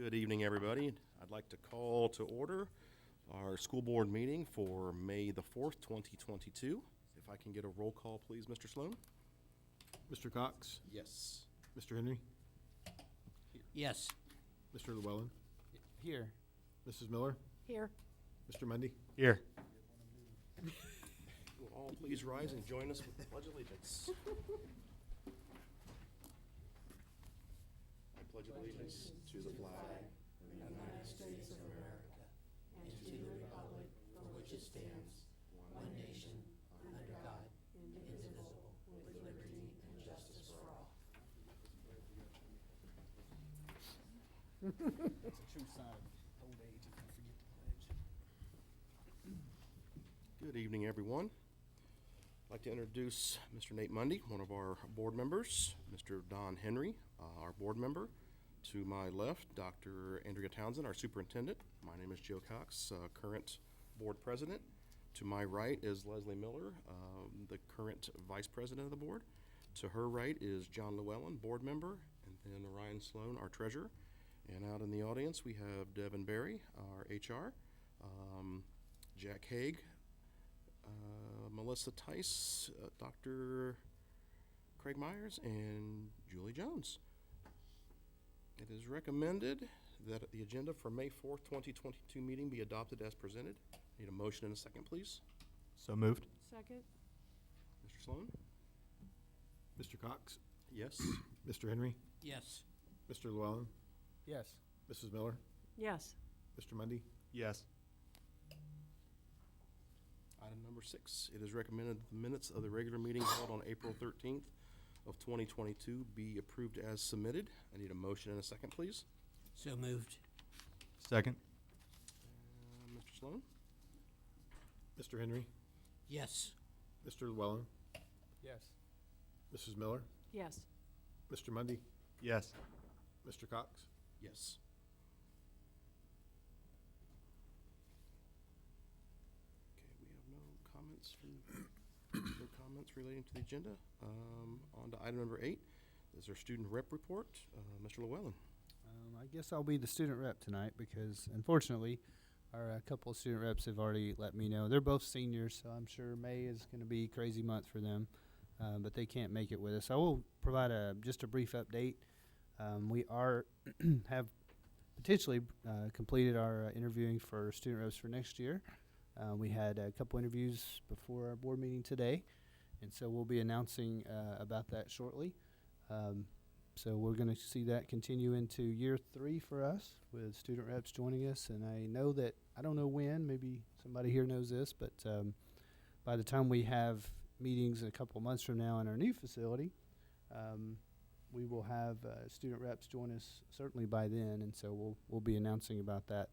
Good evening, everybody. I'd like to call to order our school board meeting for May the 4th, 2022. If I can get a roll call, please, Mr. Sloan. Mr. Cox? Yes. Mr. Henry? Yes. Mr. Llewellyn? Here. Mrs. Miller? Here. Mr. Mundy? Here. Will all please rise and join us with the Pledge of Allegiance. I pledge allegiance to the flag of the United States of America and to the republic for which it stands, one nation, under God, indivisible, with liberty and justice for all. It's a true sign of old age if you forget to pledge. Good evening, everyone. I'd like to introduce Mr. Nate Mundy, one of our board members, Mr. Don Henry, our board member. To my left, Dr. Andrea Townsend, our superintendent. My name is Joe Cox, current board president. To my right is Leslie Miller, the current vice president of the board. To her right is John Llewellyn, board member, and then Ryan Sloan, our treasurer. And out in the audience, we have Devin Berry, our HR, Jack Haig, Melissa Tice, Dr. Craig Myers, and Julie Jones. It is recommended that the agenda for May 4th, 2022 meeting be adopted as presented. Need a motion and a second, please. So moved. Second. Mr. Sloan? Mr. Cox? Yes. Mr. Henry? Yes. Mr. Llewellyn? Yes. Mrs. Miller? Yes. Mr. Mundy? Yes. Item number 6, it is recommended that the minutes of the regular meeting held on April 13th of 2022 be approved as submitted. I need a motion and a second, please. So moved. Second. Mr. Sloan? Mr. Henry? Yes. Mr. Llewellyn? Yes. Mrs. Miller? Yes. Mr. Mundy? Yes. Mr. Cox? Yes. Okay, we have no comments no comments relating to the agenda. On to item number 8 is our student rep report. Mr. Llewellyn. I guess I'll be the student rep tonight because, unfortunately, our couple of student reps have already let me know. They're both seniors, so I'm sure May is going to be a crazy month for them, but they can't make it with us. I will provide just a brief update. We have potentially completed our interviewing for student reps for next year. We had a couple interviews before our board meeting today, and so we'll be announcing about that shortly. So we're going to see that continue into year 3 for us with student reps joining us. And I know that, I don't know when, maybe somebody here knows this, but by the time we have meetings a couple months from now in our new facility, we will have student reps join us certainly by then. And so we'll be announcing about that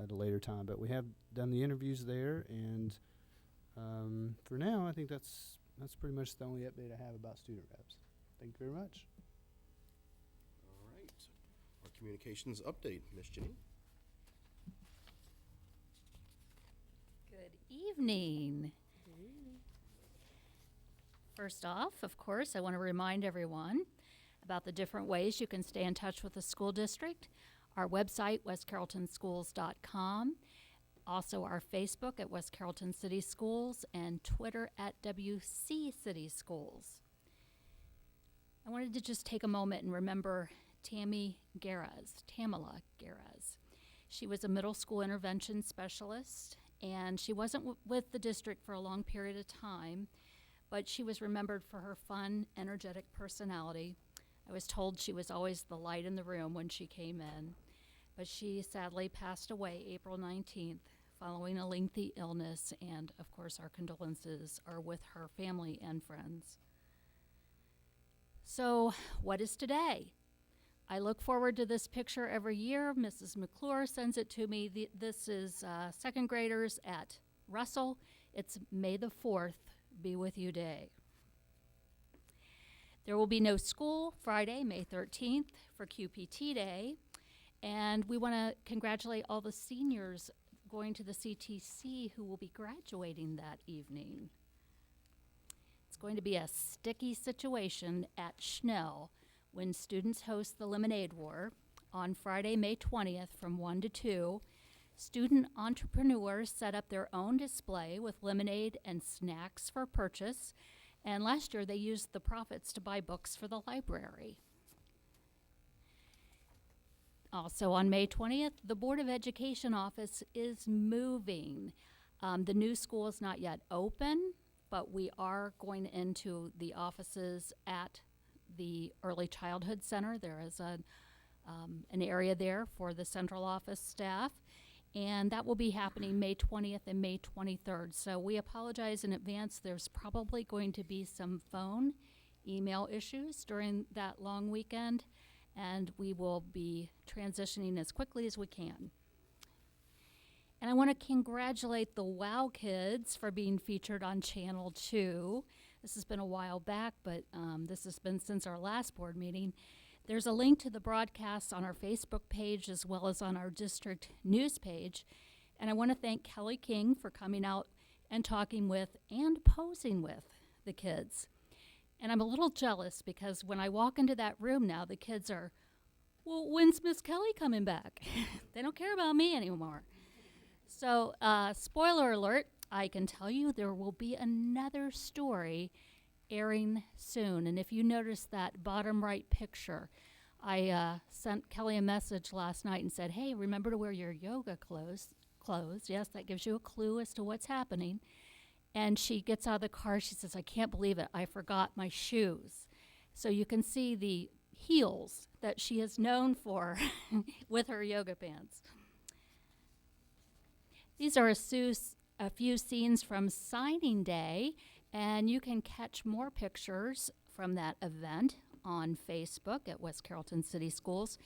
at a later time. But we have done the interviews there. And for now, I think that's pretty much the only update I have about student reps. Thank you very much. All right. Our communications update, Ms. Jenny. Good evening. First off, of course, I want to remind everyone about the different ways you can stay in touch with the school district. Our website, westcarrolltonschools.com. Also our Facebook at West Carrollton City Schools and Twitter at WC City Schools. I wanted to just take a moment and remember Tamala Garaz. She was a middle school intervention specialist, and she wasn't with the district for a long period of time, but she was remembered for her fun, energetic personality. I was told she was always the light in the room when she came in, but she sadly passed away April 19th following a lengthy illness, and of course our condolences are with her family and friends. So, what is today? I look forward to this picture every year. Mrs. McClure sends it to me. This is second graders at Russell. It's May the 4th, Be With You Day. There will be no school Friday, May 13th for QPT Day. And we want to congratulate all the seniors going to the CTC who will be graduating that evening. It's going to be a sticky situation at Schnell when students host the Lemonade War. on Friday, May 20th from 1 to 2. Student entrepreneurs set up their own display with lemonade and snacks for purchase. And last year they used the profits to buy books for the library. Also on May 20th, the Board of Education office is moving. The new school is not yet open, but we are going into the offices at the Early Childhood Center. There is an area there for the central office staff, and that will be happening May 20th and May 23rd. So we apologize in advance. There's probably going to be some phone, email issues during that long weekend, and we will be transitioning as quickly as we can. And I want to congratulate the WOW kids for being featured on Channel 2. This has been a while back, but this has been since our last board meeting. There's a link to the broadcast on our Facebook page as well as on our district news page. And I want to thank Kelly King for coming out and talking with and posing with the kids. And I'm a little jealous because when I walk into that room now, the kids are, well, when's Miss Kelly coming back? They don't care about me anymore. So, spoiler alert, I can tell you there will be another story airing soon. And if you notice that bottom right picture, I sent Kelly a message last night and said, hey, remember to wear your yoga clothes. Yes, that gives you a clue as to what's happening. And she gets out of the car. She says, I can't believe it. I forgot my shoes. So you can see the heels that she is known for with her yoga pants. These are a few scenes from signing day, and you can catch more pictures from that event on Facebook at West Carrollton City Schools.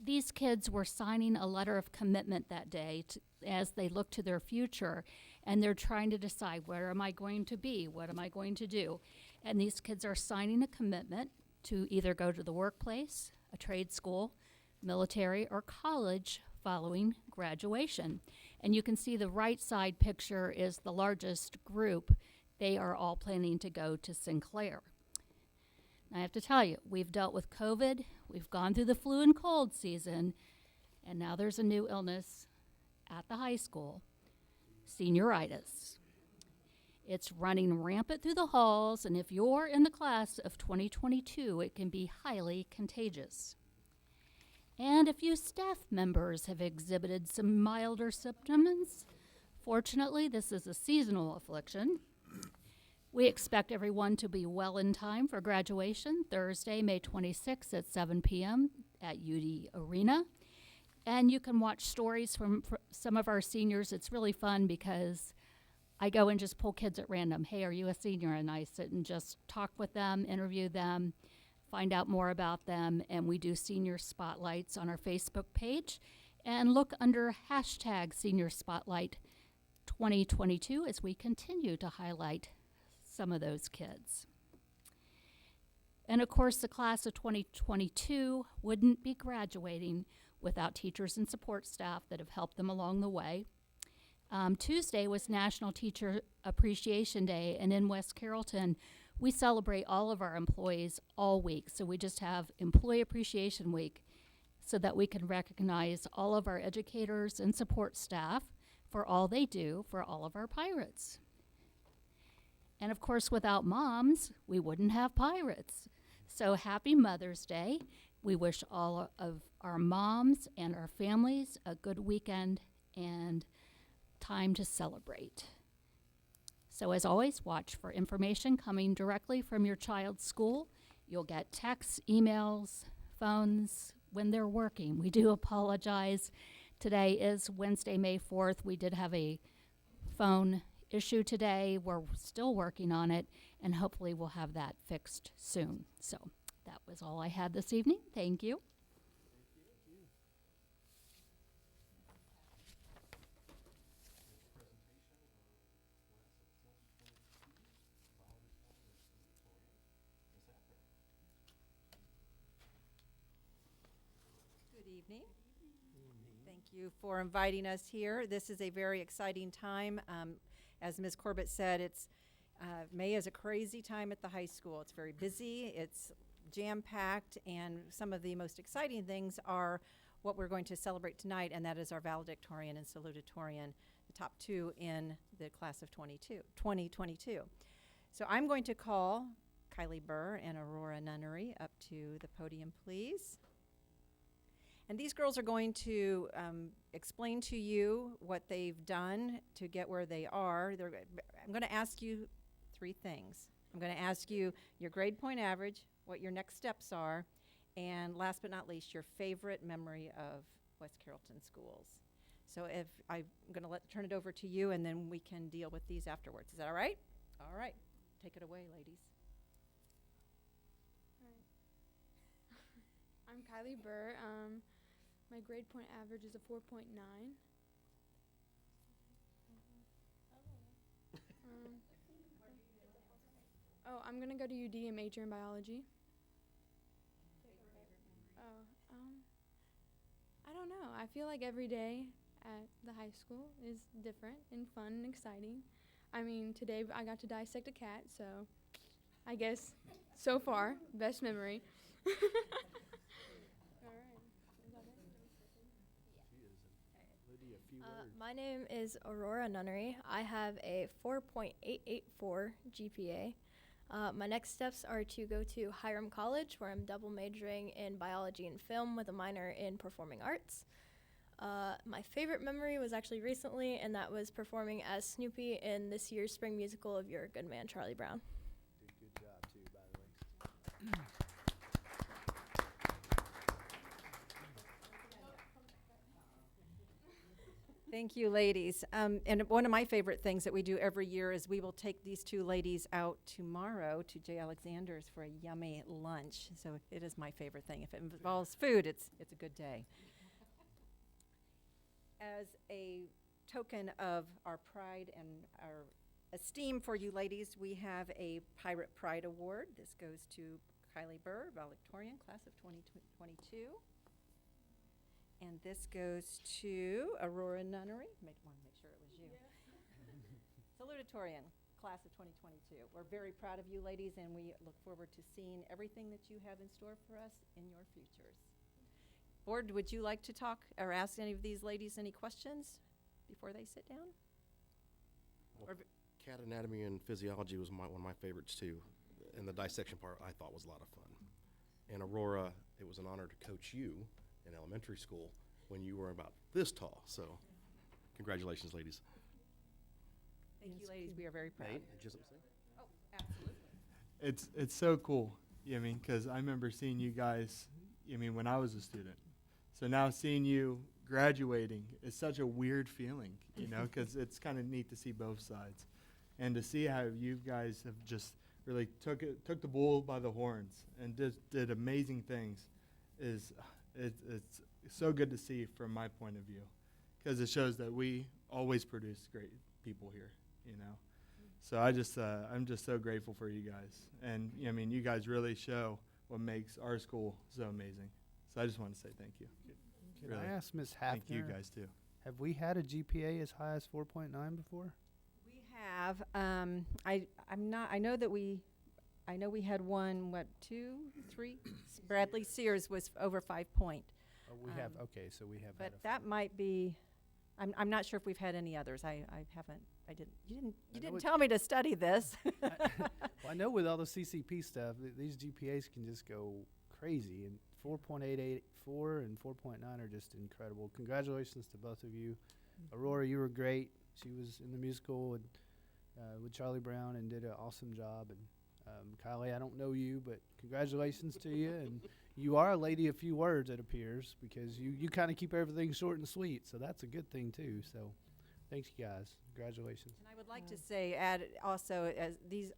These kids were signing a letter of commitment that day as they look to their future, and they're trying to decide, where am I going to be? What am I going to do? And these kids are signing a commitment to either go to the workplace, a trade school, military, or college following graduation. And you can see the right side picture is the largest group. They are all planning to go to Sinclair. I have to tell you, we've dealt with COVID, we've gone through the flu and cold season, and now there's a new illness at the high school, senioritis. It's running rampant through the halls, and if you're in the class of 2022, it can be highly contagious. And a few staff members have exhibited some milder symptoms. Fortunately, this is a seasonal affliction. We expect everyone to be well in time for graduation, Thursday, May 26th at 7 p.m. at UD Arena. And you can watch stories from some of our seniors. It's really fun because I go and just pull kids at random. Hey, are you a senior? And I sit and just talk with them, interview them, find out more about them, and we do senior spotlights on our Facebook page. And look under hashtag Senior Spotlight 2022 as we continue to highlight some of those kids. And of course, the class of 2022 wouldn't be graduating without teachers and support staff that have helped them along the way. Tuesday was National Teacher Appreciation Day, and in West Carrollton, we celebrate all of our employees all week. So we just have Employee Appreciation Week so that we can recognize all of our educators and support staff for all they do for all of our pirates. And of course, without moms, we wouldn't have pirates. So happy Mother's Day. We wish all of our moms and our families a good weekend and time to celebrate. So as always, watch for information coming directly from your child's school. You'll get texts, emails, phones when they're working. We do apologize. Today is Wednesday, May 4th. We did have a phone issue today. We're still working on it, and hopefully we'll have that fixed soon. So that was all I had this evening. Thank you. Good evening. Thank you for inviting us here. This is a very exciting time. As Ms. Corbett said, May is a crazy time at the high school. It's very busy. It's jam-packed, and some of the most exciting things are what we're going to celebrate tonight, and that is our valedictorian and salutatorian, the top two in the class of 2022. So I'm going to call Kylie Burr and Aurora Nunnery up to the podium, please. And these girls are going to explain to you what they've done to get where they are. I'm going to ask you three things. I'm going to ask you your grade point average, what your next steps are, and last but not least, your favorite memory of West Carrollton schools. So if I'm going to turn it over to you, and then we can deal with these afterwards. Is that all right? All right. Take it away, ladies. I'm Kylie Burr. My grade point average is a 4.9. I'm gonna go to UD and major in biology. I don't know. I feel like every day at the high school is different and fun and exciting. I mean, today I got to dissect a cat, so I guess so far, best memory. My name is Aurora Nunnery. I have a 4.884 GPA. My next steps are to go to Hiram College, where I'm double majoring in biology and film with a minor in performing arts. My favorite memory was actually recently, and that was performing as Snoopy in this year's spring musical of You're a Good Man, Charlie Brown. Did a good job too, by the way. Thank you, ladies. And one of my favorite things that we do every year is we will take these two ladies out tomorrow to J. Alexander's for a yummy lunch. So it is my favorite thing. If it involves food, it's a good day. As a token of our pride and our esteem for you ladies, we have a Pirate Pride Award. This goes to Kylie Burr, valedictorian, class of 2022. And this goes to Aurora Nunnery. Want to make sure it was you. Salutatorian, class of 2022. We're very proud of you ladies, and we look forward to seeing everything that you have in store for us in your futures. Board, would you like to talk or ask any of these ladies any questions before they sit down? Well, cat anatomy and physiology was one of my favorites too. And the dissection part I thought was a lot of fun. And Aurora, it was an honor to coach you in elementary school when you were about this tall. So congratulations, ladies. Thank you, ladies. We are very proud. Nate, did you have something to say? Oh, absolutely. It's so cool, you know what I mean, because I remember seeing you guys, you know what I mean, when I was a student. So now seeing you graduating is such a weird feeling, you know, because it's kind of neat to see both sides. And to see how you guys have just really took the bull by the horns and did amazing things is it's so good to see from my point of view, because it shows that we always produce great people here, you know. So I'm just so grateful for you guys, and I mean, you guys really show what makes our school so amazing. So I just want to say thank you. Can Really. I ask Ms. Hafner? Thank you guys too. Have we had a GPA as high as 4.9 before? We have. I know we had one. What, 2, 3? Bradley Sears was over 5 point. Oh, we have. Okay, so we have. But had a that might be. I'm not sure if we've had any others. I haven't. I didn't. You know didn't it- tell me to study this. Well, I know with all the CCP stuff, these GPAs can just go crazy, and 4.884 and 4.9 are just incredible. Congratulations to both of you. Aurora, you were great. She was in the musical with Charlie Brown and did an awesome job. And Kylie, I don't know you, but congratulations to you. And you are a lady of few words, it appears, because you kind of keep everything short and sweet, so that's a good thing too. So thanks, you guys. Congratulations. And I would like to say, add also, as these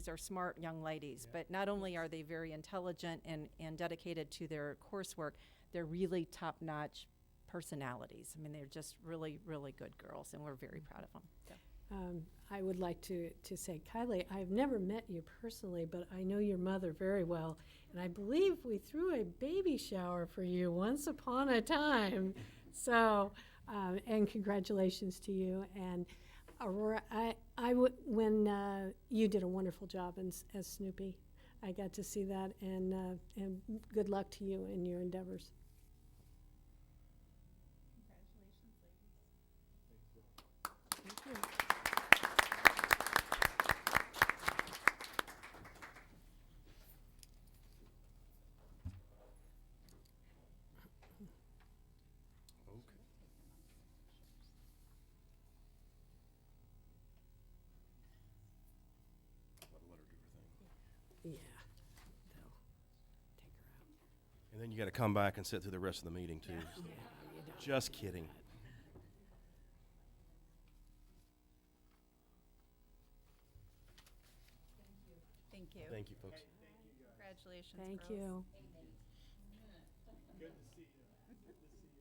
are smart young ladies, but not only are they very intelligent and dedicated to their coursework, they're really top-notch personalities. I mean, they're just really, really good girls, and we're very proud of them. So. I would like to say, Kylie, I've never met you personally, but I know your mother very well, and I believe we threw a baby shower for you once upon a time. So, and congratulations to you. And Aurora, when you did a wonderful job as Snoopy. I got to see that, and good luck to you in your endeavors. Thank you. Okay. Let her do her thing. Yeah, they'll take her out. And then you gotta come back and sit through the rest of the meeting too. Yeah, you don't Just do kidding. that. Thank you. Thank you, folks. Congratulations, Thank girls. you. Good to see you. Good to see you.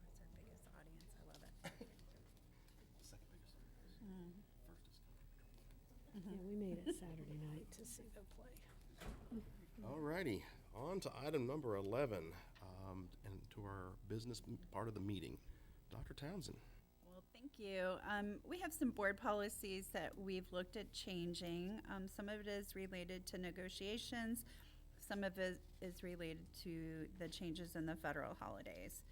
It's our biggest audience. I love it. Second biggest. First is Yeah, we made it Saturday night to see the play. Alrighty, on to item number 11, and to our business part of the meeting. Dr. Townsend. Well, thank you. We have some board policies that we've looked at changing. Some of it is related to negotiations. Some of it is related to the changes in the federal holidays.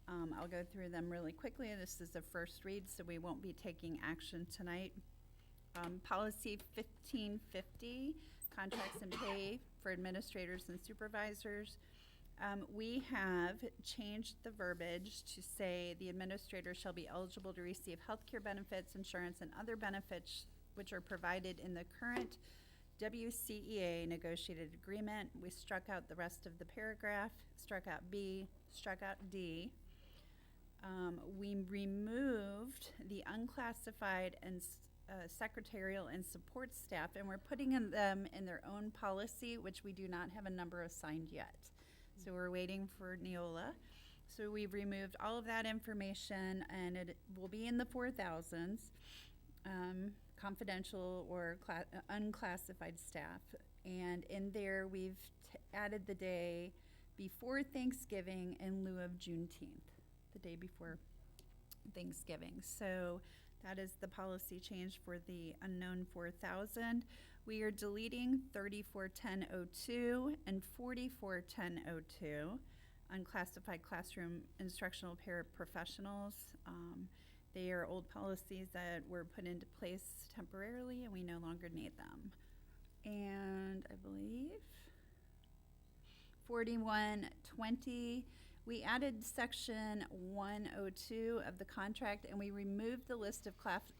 I'll go through them really quickly. This is a first read, so we won't be taking action tonight. Policy 1550, contracts and pay for administrators and supervisors. We have changed the verbiage to say the administrator shall be eligible to receive healthcare benefits, insurance, and other benefits which are provided in the current WCEA negotiated agreement. We struck out the rest of the paragraph, struck out B, struck out D. We removed the unclassified and secretarial and support staff, and we're putting them in their own policy, which we do not have a number assigned yet. So we're waiting for Neola. So we've removed all of that information, and it will be in the 4,000s, confidential or unclassified staff. And in there, we've added the day before Thanksgiving in lieu of Juneteenth, the day before Thanksgiving. So that is the policy change for the unknown 4,000. We are deleting 341002 and 441002, unclassified classroom instructional paraprofessionals. They are old policies that were put into place temporarily, and we no longer need them. And I believe 4120, we added section 102 of the contract, and we removed the list of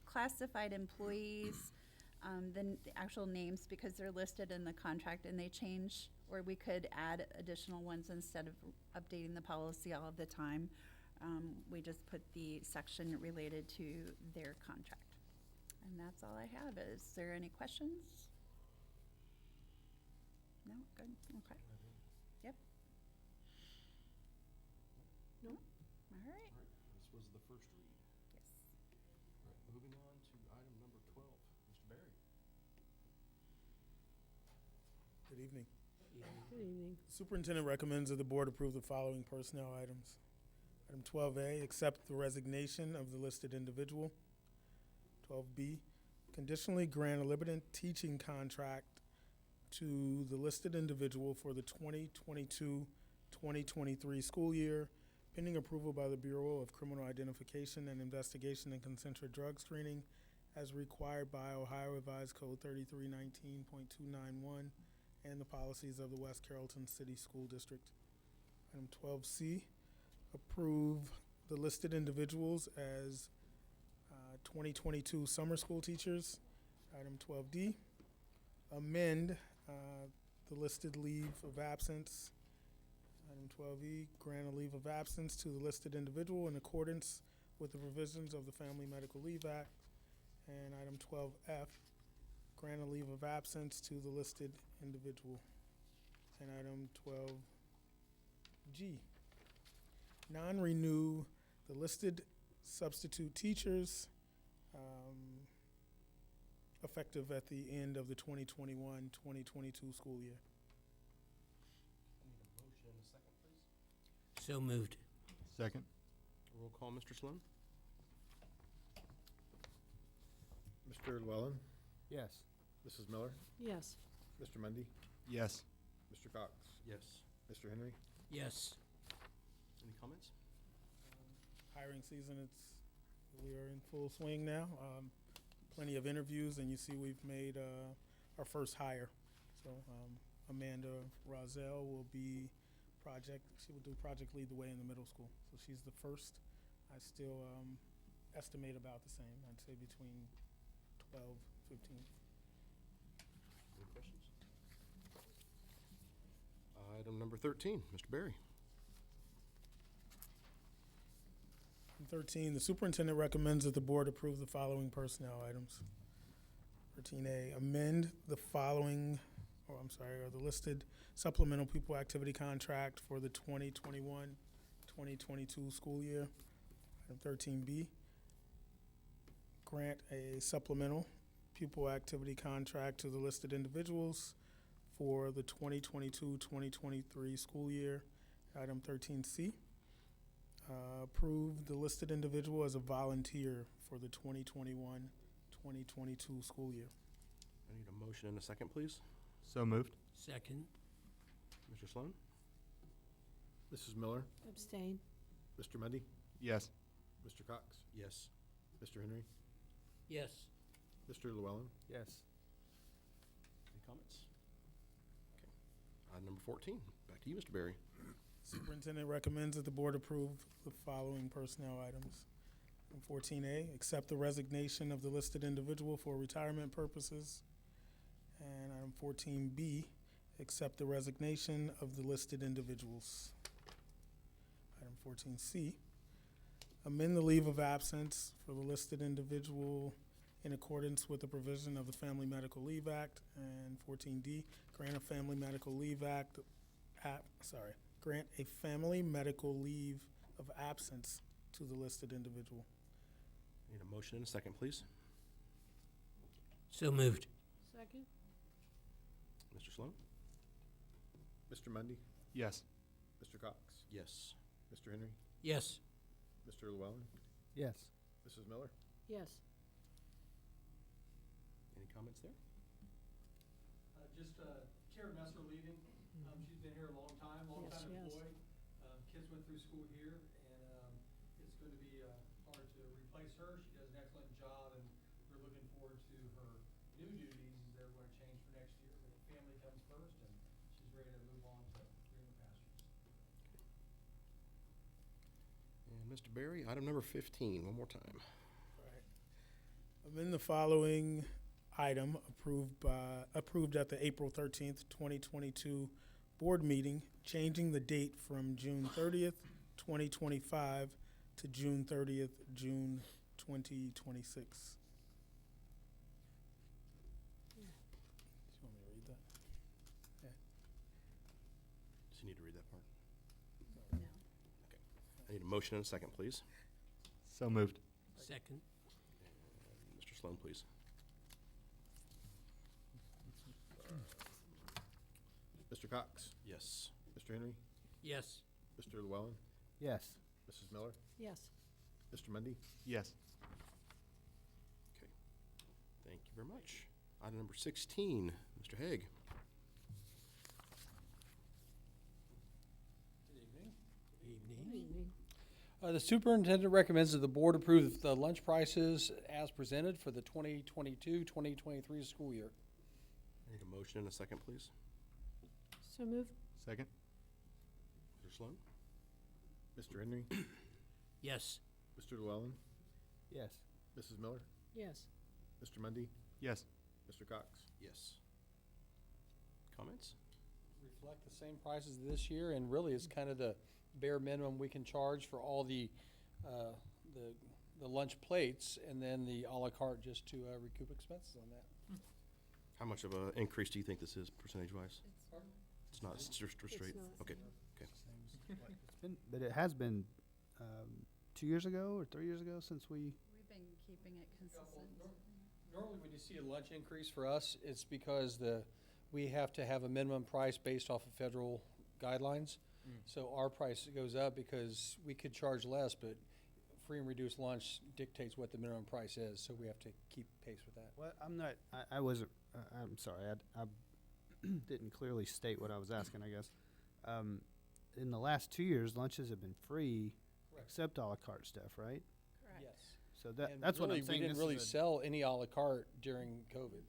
classified employees, the actual names, because they're listed in the contract, and they change, or we could add additional ones instead of updating the policy all of the time. We just put the section related to their contract. And that's all I have. Is there any questions? No? Good? Okay. Yep. No. All right. This was the first read. Yes. All right, moving on to item number 12. Mr. Barry. Good evening. Good evening. Superintendent recommends that the board approve the following personnel items. Item 12A, accept the resignation of the listed individual. 12B, conditionally grant a limited teaching contract to the listed individual for the 2022-2023 school year, pending approval by the Bureau of Criminal Identification and Investigation and Concentric Drug Screening as required by Ohio Revised Code 3319.291 and the policies of the West Carrollton City School District. Item 12C, approve the listed individuals as 2022 summer school teachers. Item 12D, amend the listed leave of absence. Item 12E, grant a leave of absence to the listed individual in accordance with the provisions of the Family Medical Leave Act. And item 12F, grant a leave of absence to the listed individual. And item 12G, non-renew the listed substitute teachers effective at the end of the 2021-2022 school year. I need a motion and a second, please. So moved. Second. Roll call, Mr. Sloan. Mr. Llewellyn, Yes. Mrs. Miller, Yes. Mr. Mundy, Yes. Mr. Cox, Yes. Mr. Henry. Yes. Any comments? Hiring season, we are in full swing now. Plenty of interviews, and you see we've made our first hire. So Amanda Rozelle will be she will do project lead the way in the middle school. So she's the first. I still estimate about the same. I'd say between 12, 15. Any questions? Item number 13, Mr. Berry. 13, the superintendent recommends that the board approve the following personnel items. 13A, amend the following, or the listed supplemental pupil activity contract for the 2021-2022 school year. Item 13B, grant a supplemental pupil activity contract to the listed individuals for the 2022-2023 school year. Item 13C, approve the listed individual as a volunteer for the 2021-2022 school year. I need a motion and a second, please. So moved. Second. Mr. Sloan? Mrs. Miller, Abstain. Mr. Mundy, Yes. Mr. Cox, Yes. Mr. Henry, Yes. Mr. Llewellyn, Yes. Any comments? Okay. Item number 14, back to you, Mr. Berry. Superintendent recommends that the board approve the following personnel items. Item 14A, accept the resignation of the listed individual for retirement purposes. And item 14B, accept the resignation of the listed individuals. Item 14C, amend the leave of absence for the listed individual in accordance with the provision of the Family Medical Leave Act. And 14D, grant a Family Medical Leave grant a family medical leave of absence to the listed individual. Need a motion and a second, please. So moved. Second. Mr. Sloan? Mr. Mundy, Yes. Mr. Cox, Yes. Mr. Henry, Yes. Mr. Llewellyn, Yes. Mrs. Miller, Yes. Any comments there? Just Chair Messer leaving. She's been here a long time Yes, she has. employee. Kids went through school here, and it's going to be hard to replace her. She does an excellent job, and we're looking forward to her new duties that are going to change for next year. But family comes first, and she's ready to move on to greener pastures. And Mr. Berry, item number 15, one more time. Amend the following item approved at the April 13th, 2022 board meeting, changing the date from June 30th, 2025 to June 30th, June 2026. Do you want me to read that? Does he need to read that part? No. Okay. I need a motion and a second, please. So moved. Second. Mr. Sloan, please. Mr. Cox, Yes. Mr. Henry, Yes. Mr. Llewellyn, Yes. Mrs. Miller, Yes. Mr. Mundy, Yes. Okay. Thank you very much. Item number 16, Mr. Haig. Good evening. Good evening. The superintendent recommends that the board approve the lunch prices as presented for the 2022-2023 school year. I need a motion and a second, please. So moved. Second. Mr. Sloan? Mr. Henry, Yes. Mr. Llewellyn, Yes. Mrs. Miller, Yes. Mr. Mundy, Yes. Mr. Cox. Yes. Comments? Reflect the same prices this year, and really it's kind of the bare minimum we can charge for all the lunch plates, and then the à la carte just to recoup expenses on that. How much of an increase do you think this is, percentage-wise? Pardon? It's not straight? not. Okay. But it has been 2 years ago or 3 years ago since we. We've been keeping it consistent. Normally, when you see a lunch increase for us, it's because we have to have a minimum price based off of federal guidelines. So our price goes up because we could charge less, but free and reduced lunch dictates what the minimum price is, so we have to keep pace with that. Well, I'm not, I wasn't, I'm sorry, I didn't clearly state what I was asking, I guess. In the last 2 years, lunches have been free, Correct. except a la carte stuff, right? Yes. So And that's what really, I'm saying. we didn't this really is a- sell any a la carte during COVID.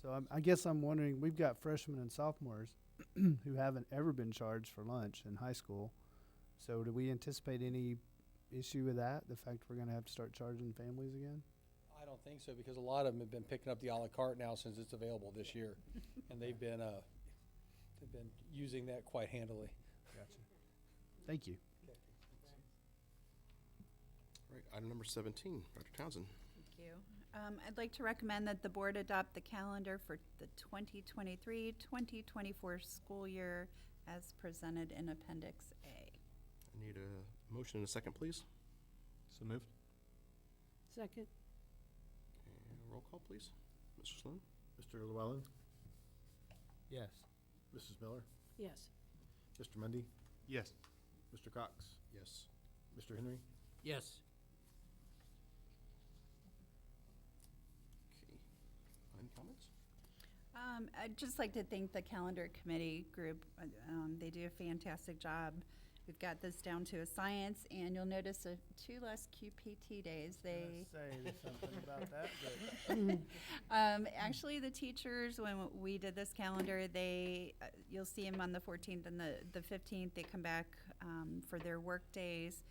So I guess I'm wondering, we've got freshmen and sophomores who haven't ever been charged for lunch in high school. So do we anticipate any issue with that, the fact we're going to have to start charging families again? I don't think so, because a lot of them have been picking up the a la carte now since it's available this year, and they've been using that quite handily. Gotcha. Thank you. All right, item number 17, Dr. Townsend. Thank you. I'd like to recommend that the board adopt the calendar for the 2023-2024 school year as presented in Appendix A. I need a motion and a second, please. So moved. Second. And roll call, please. Mr. Sloan? Mr. Llewellyn, Yes. Mrs. Miller, Yes. Mr. Mundy, Yes. Mr. Cox, Yes. Mr. Henry, Yes. Okay. Any comments? I'd just like to thank the calendar committee group. They do a fantastic job. We've got this down to a science, and you'll notice 2 less QPT days. They Say something about that, but actually, the teachers, when we did this calendar, you'll see them on the 14th and the 15th. They come back for their work days,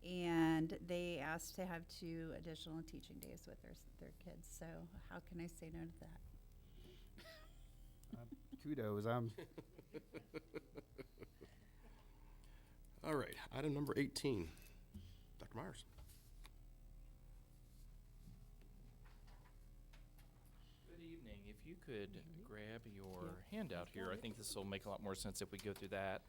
and they asked to have 2 additional teaching days with their kids. So how can I say no to that? kudos. All right, item number 18. Dr. Myers. Good evening. If you could grab your handout here, I think this will make a lot more sense if we go through that.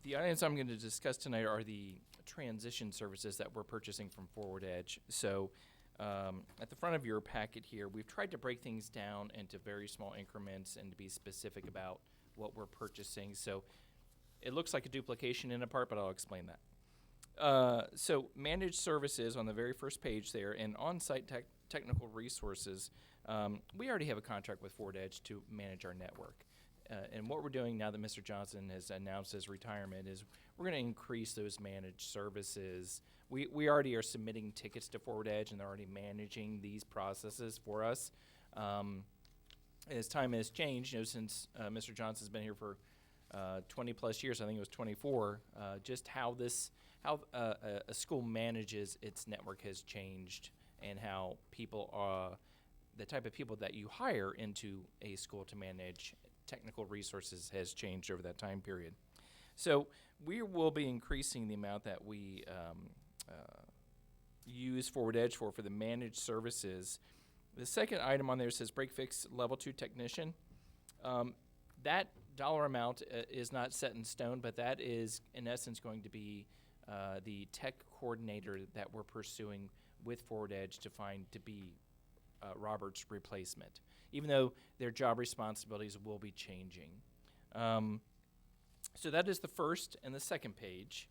The items I'm going to discuss tonight are the transition services that we're purchasing from Forward Edge. So at the front of your packet here, we've tried to break things down into very small increments and to be specific about what we're purchasing. So it looks like a duplication in a part, but I'll explain that. So managed services on the very first page there, and on-site technical resources, we already have a contract with Forward Edge to manage our network. And what we're doing now that Mr. Johnson has announced his retirement is we're going to increase those managed services. We already are submitting tickets to Forward Edge, and they're already managing these processes for us. As time has changed, since Mr. Johnson's been here for 20 plus years, I think it was 24, just how a school manages its network has changed, and how people the type of people that you hire into a school to manage technical resources has changed over that time period. So we will be increasing the amount that we use Forward Edge for the managed services. The second item on there says break fix level 2 technician. That dollar amount is not set in stone, but that is in essence going to be the tech coordinator that we're pursuing with Forward Edge to find to be Robert's replacement, even though their job responsibilities will be changing. So that is the first and the second page.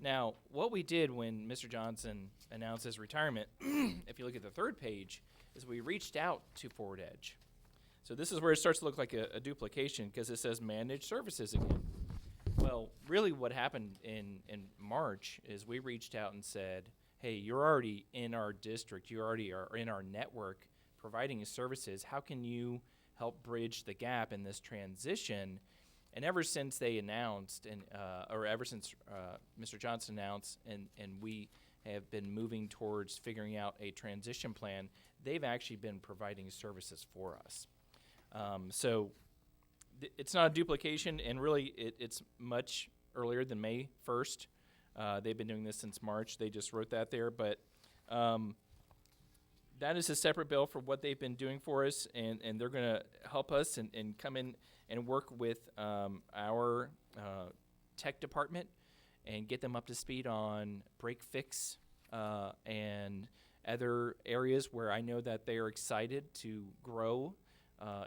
Now, what we did when Mr. Johnson announced his retirement, if you look at the third page, is we reached out to Forward Edge. So this is where it starts to look like a duplication, because it says managed services again. Well, really what happened in March is we reached out and said, hey, you're already in our district, you already are in our network providing services. How can you help bridge the gap in this transition? And ever since they announced, or ever since Mr. Johnson announced, and we have been moving towards figuring out a transition plan, they've actually been providing services for us. So it's not a duplication, and really it's much earlier than May 1st. They've been doing this since March. They just wrote that there, but that is a separate bill for what they've been doing for us, and they're going to help us and come in and work with our tech department and get them up to speed on break fix and other areas where I know that they are excited to grow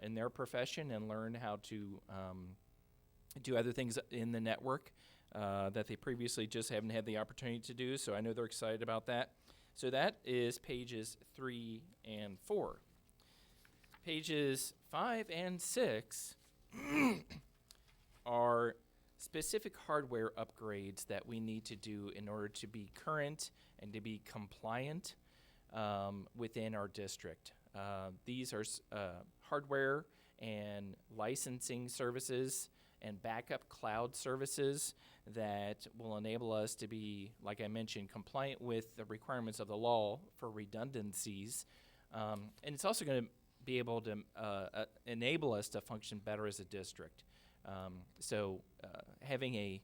in their profession and learn how to do other things in the network. that they previously just haven't had the opportunity to do, so I know they're excited about that. So that is pages 3 and 4. Pages 5 and 6 are specific hardware upgrades that we need to do in order to be current and to be compliant within our district. These are hardware and licensing services and backup cloud services that will enable us to be, like I mentioned, compliant with the requirements of the law for redundancies. And it's also going to be able to enable us to function better as a district. So having a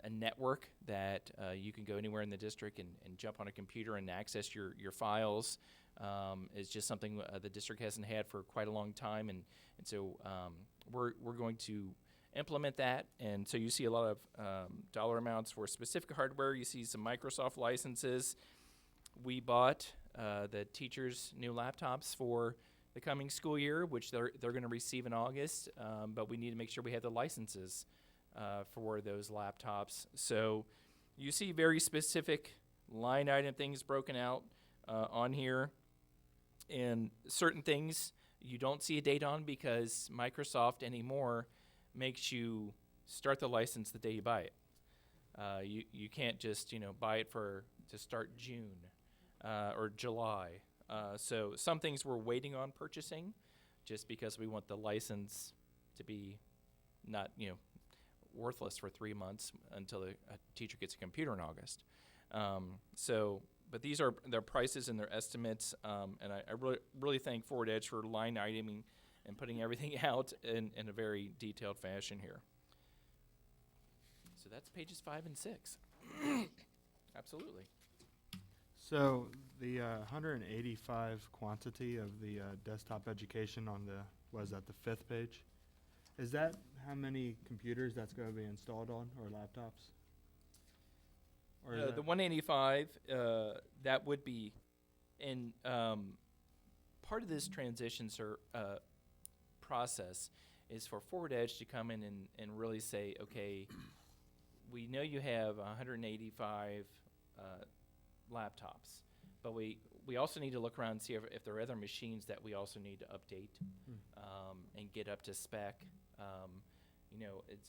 network that you can go anywhere in the district and jump on a computer and access your files is just something the district hasn't had for quite a long time, and so we're going to implement that. And so you see a lot of dollar amounts for specific hardware. You see some Microsoft licenses. We bought the teachers' new laptops for the coming school year, which they're going to receive in August, but we need to make sure we have the licenses for those laptops. So you see very specific line item things broken out on here, and certain things you don't see a date on because Microsoft anymore makes you start the license the day you buy it. You can't just buy it to start June or July. So some things we're waiting on purchasing just because we want the license to be not worthless for 3 months until a teacher gets a computer in August. But these are their prices and their estimates, and I really thank Forward Edge for line iteming and putting everything out in a very detailed fashion here. So that's pages 5 and 6. Absolutely. So the 185 quantity of the desktop education on the 5th page, is that how many computers that's going to be installed on, or laptops? Or The 185, that would be, and part of this transition process is for Forward Edge to come in and really say, okay, we know you have 185 laptops, but we also need to look around and see if there are other machines that we also need to update and get up to spec.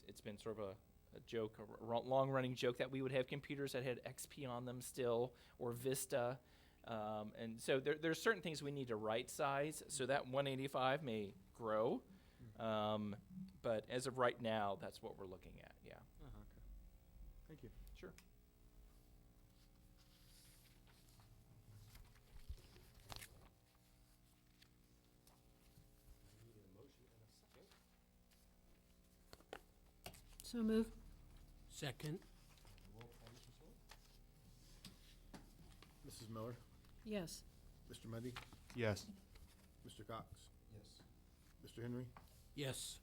It's been sort of a joke, a long-running joke, that we would have computers that had XP on them still, or Vista. And so there's certain things we need to right size, so that 185 may grow. But as of right now, that's what we're looking at, yeah. Okay. Thank you. Sure. So move. Second. Mrs. Miller, Yes. Mr. Mundy, Yes. Mr. Cox, Yes. Mr. Henry, Yes.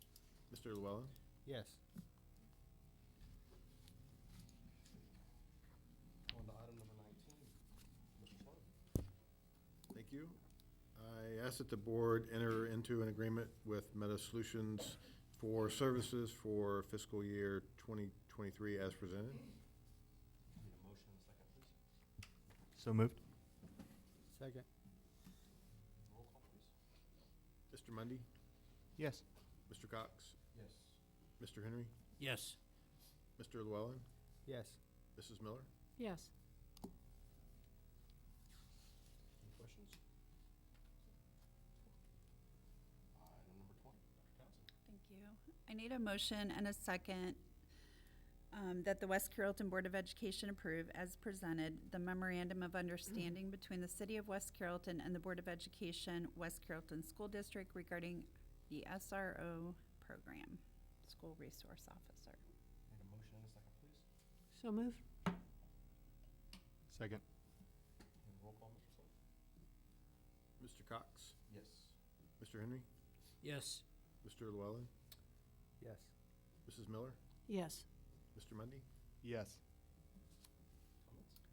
Mr. Llewellyn. Yes. On to item number 19, Mr. Sloan. Thank you. I ask that the board enter into an agreement with Meta Solutions for services for fiscal year 2023 as presented. Need a motion and a second, please. So moved. Second. Roll call, please. Mr. Mundy, Yes. Mr. Cox, Yes. Mr. Henry, Yes. Mr. Llewellyn, Yes. Mrs. Miller. Yes. Any questions? Item number 20, Dr. Townsend. Thank you. I need a motion and a second that the West Carrollton Board of Education approve, as presented, the memorandum of understanding between the City of West Carrollton and the Board of Education, West Carrollton School District, regarding the SRO program, School Resource Officer. Need a motion and a second, please. So move. Second. And roll call, Mr. Sloan. Mr. Cox, Yes. Mr. Henry, Yes. Mr. Llewellyn, Yes. Mrs. Miller, Yes. Mr. Mundy. Yes.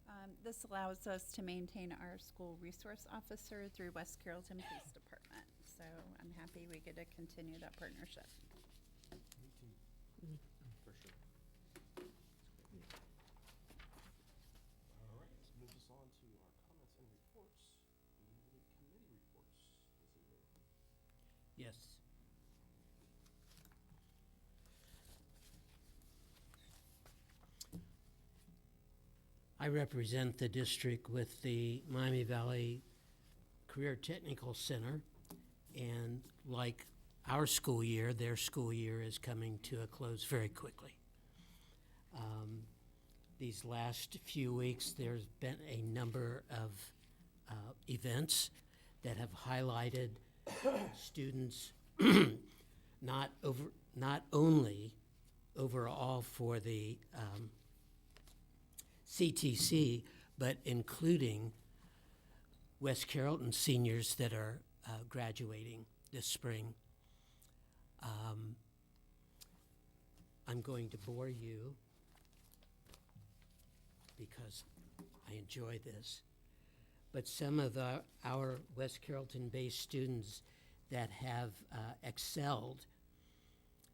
Comments? This allows us to maintain our school resource officer through West Carrollton Police Department. So I'm happy we get to continue that partnership. For sure. I represent the district with the Miami Valley Career Technical Center, and like our school year, their school year is coming to a close very quickly. These last few weeks, there's been a number of events that have highlighted students not only overall for the CTC, but including West Carrollton seniors that are graduating this spring. I'm going to bore you because I enjoy this. But some of our West Carrollton-based students that have excelled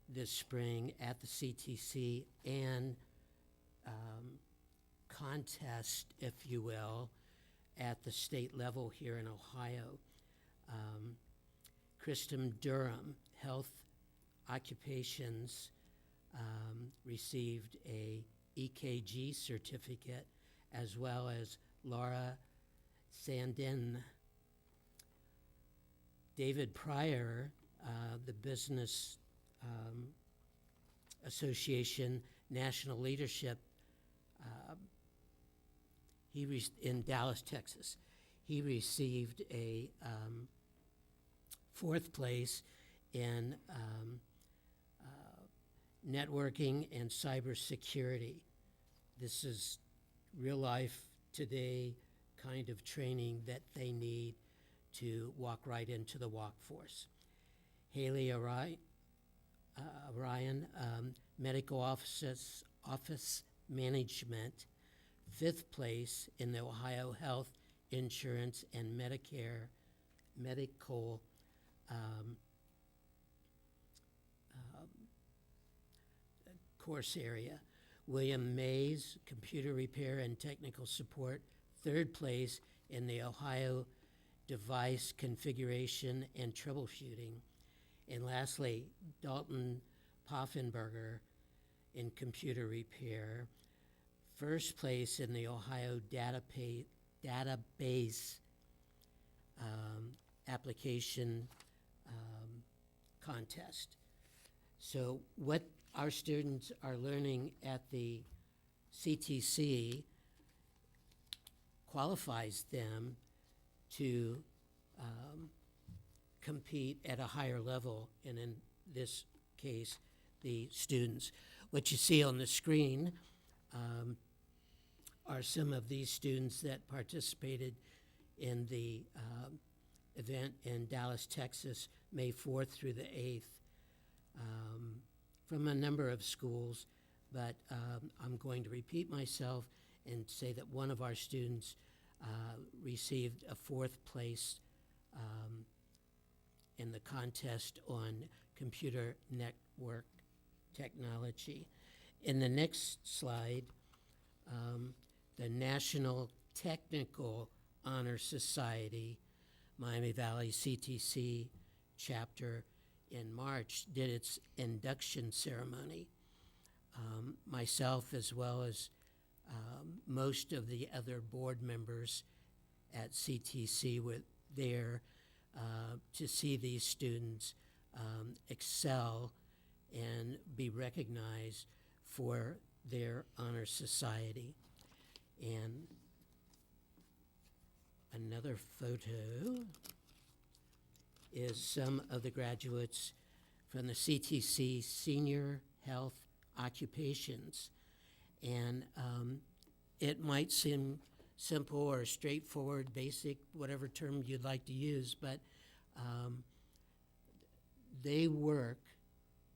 this spring at the CTC and contest, if you will, at the state level here in Ohio. Kristen Durham, Health Occupations, received a EKG certificate, as well as Laura Sandin. David Pryor, the Business Association National Leadership, in Dallas, Texas. He received a 4th place in networking and cybersecurity. This is real life today kind of training that they need to walk right into the workforce. Haley Orion, medical office management, 5th place in the Ohio Health Insurance and Medicare medical course area. William Mays, computer repair and technical support, 3rd place in the Ohio device configuration and troubleshooting. And lastly, Dalton Poffenberger in computer repair, 1st place in the Ohio database application contest. So what our students are learning at the CTC qualifies them to compete at a higher level, and in this case, the students. What you see on the screen are some of these students that participated in the event in Dallas, Texas, May 4th through the 8th, from a number of schools, but I'm going to repeat myself and say that one of our students received a 4th place in the contest on computer network technology. In the next slide, the National Technical Honor Society, Miami Valley CTC chapter in March did its induction ceremony. Myself, as well as most of the other board members at CTC, were there to see these students excel and be recognized for their honor society. And another photo is some of the graduates from the CTC Senior Health Occupations. And it might seem simple or straightforward, basic, whatever term you'd like to use, but they work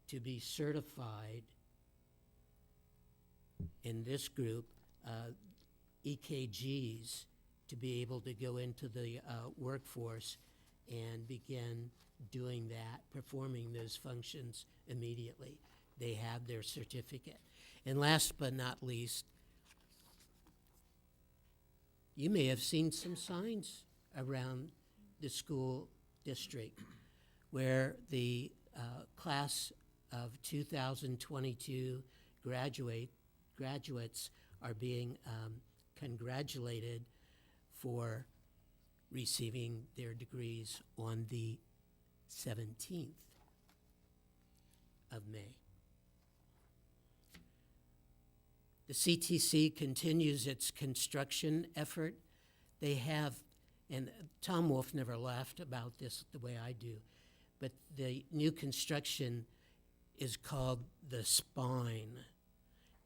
to be certified in this group, EKGs, to be able to go into the workforce and begin doing that, performing those functions immediately. They have their certificate. And last but not least, you may have seen some signs around the school district where the class of 2022 graduates are being congratulated for receiving their degrees on the 17th of May. The CTC continues its construction effort. They have, and Tom Wolf never laughed about this the way I do, but the new construction is called the spine.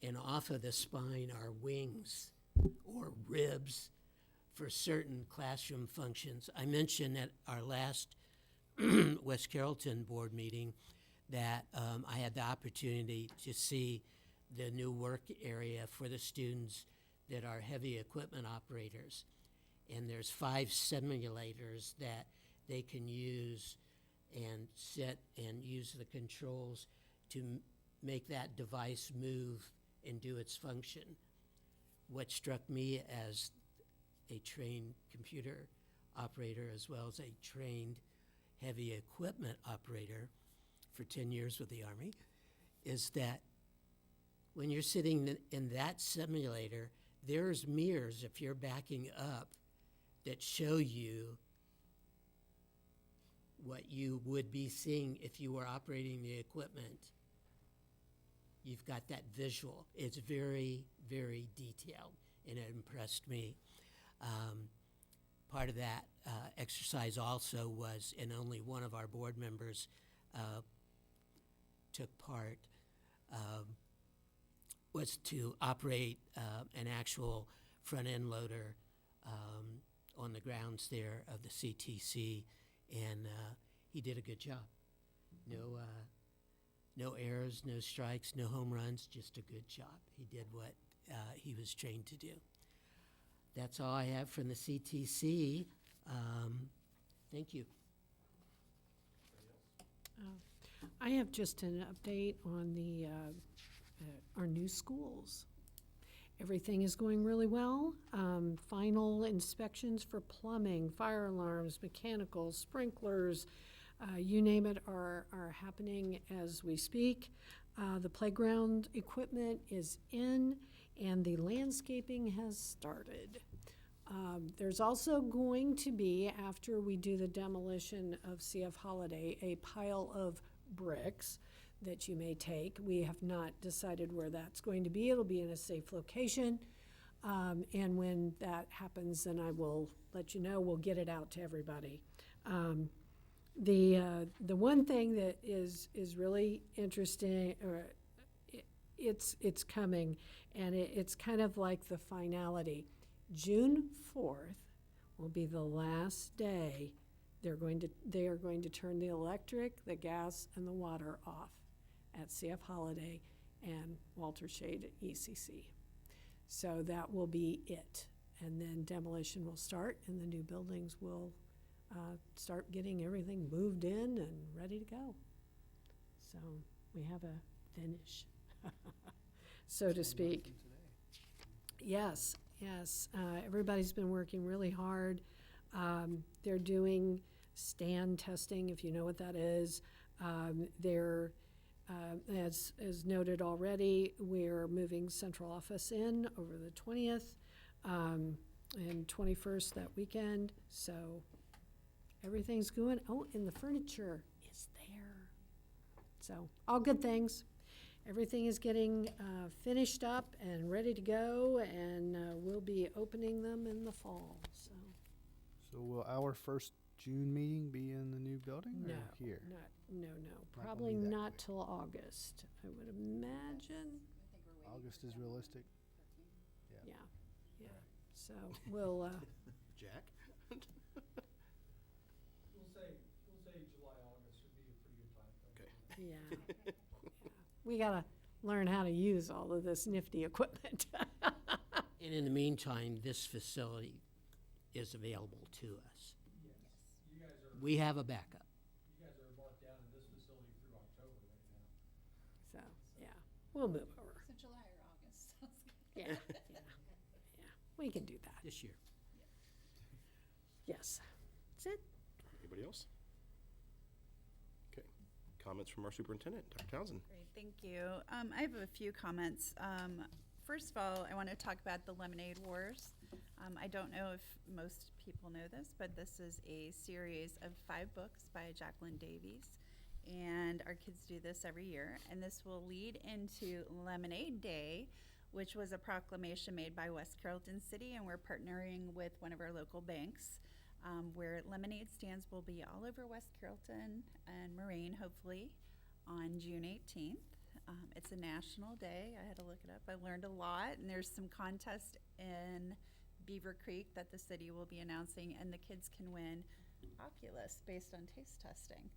And off of the spine are wings or ribs for certain classroom functions. I mentioned at our last West Carrollton board meeting that I had the opportunity to see the new work area for the students that are heavy equipment operators. And there's 5 simulators that they can use and set and use the controls to make that device move and do its function. What struck me as a trained computer operator as well as a trained heavy equipment operator for 10 years with the Army is that when you're sitting in that simulator, there's mirrors if you're backing up that show you what you would be seeing if you were operating the equipment. You've got that visual. It's very, very detailed, and it impressed me. Part of that exercise also was, and only one of our board members took part, was to operate an actual front-end loader on the grounds there of the CTC, and he did a good job. No errors, no strikes, no home runs, just a good job. He did what he was trained to do. That's all I have from the CTC. Thank you. I have just an update on the our new schools. Everything is going really well. Final inspections for plumbing, fire alarms, mechanical, sprinklers, you name it, are happening as we speak. The playground equipment is in, and the landscaping has started. There's also going to be, after we do the demolition of CF Holiday, a pile of bricks that you may take. We have not decided where that's going to be. It'll be in a safe location. And when that happens, then I will let you know. We'll get it out to everybody. The one thing that is really interesting, it's coming, and it's kind of like the finality. June 4th will be the last day they are going to turn the electric, the gas, and the water off at CF Holiday and Walter Shade at ECC. So that will be it. And then demolition will start, and the new buildings will start getting everything moved in and ready to go. So we have a finish, so to speak. Yes. Everybody's been working really hard. They're doing stand testing, if you know what that is. They're, as noted already, we're moving central office in over the 20th and 21st that weekend. So everything's going. Oh, and the furniture is there. So all good things. Everything is getting finished up and ready to go, and we'll be opening them in the fall. So will our first June meeting be in the new building No, or here? no. Not Probably gonna be that not quick. till August, I would imagine. August is realistic? Yeah. So we'll, Jack? We'll say July, August would be a pretty good time frame. yeah. We gotta learn how to use all of this nifty equipment. And in the meantime, this facility is available to us. Yes, you guys are. We have a backup. You guys are marked down in this facility through October right now. So, yeah, we'll move over. So July or August. Yeah. We can do that. This year. Yes. That's it. Anybody else? Okay. Comments from our superintendent, Dr. Townsend. Great, thank you. I have a few comments. first of all, I want to talk about the Lemonade Wars. I don't know if most people know this, but this is a series of 5 books by Jacqueline Davies. And our kids do this every year. And this will lead into Lemonade Day, which was a proclamation made by West Carrollton City. And we're partnering with one of our local banks, where lemonade stands will be all over West Carrollton and Moraine, hopefully, on June 18th. It's a national day. I had to look it up. I learned a lot, and there's some contest in Beaver Creek that the city will be announcing, and the kids can win Oculus based on taste testing.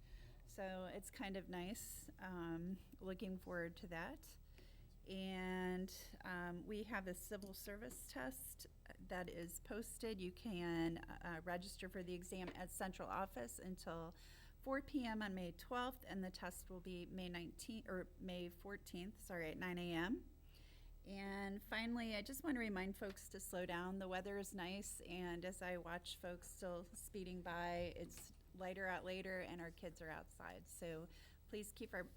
So it's kind of nice. Looking forward to that. And we have a civil service test that is posted. You can register for the exam at central office until 4 p.m. on May 12th, and the test will be May 14th, at 9 a.m. And finally, I just want to remind folks to slow down. The weather is nice, and as I watch folks still speeding by, it's lighter out later, and our kids are outside. So please keep our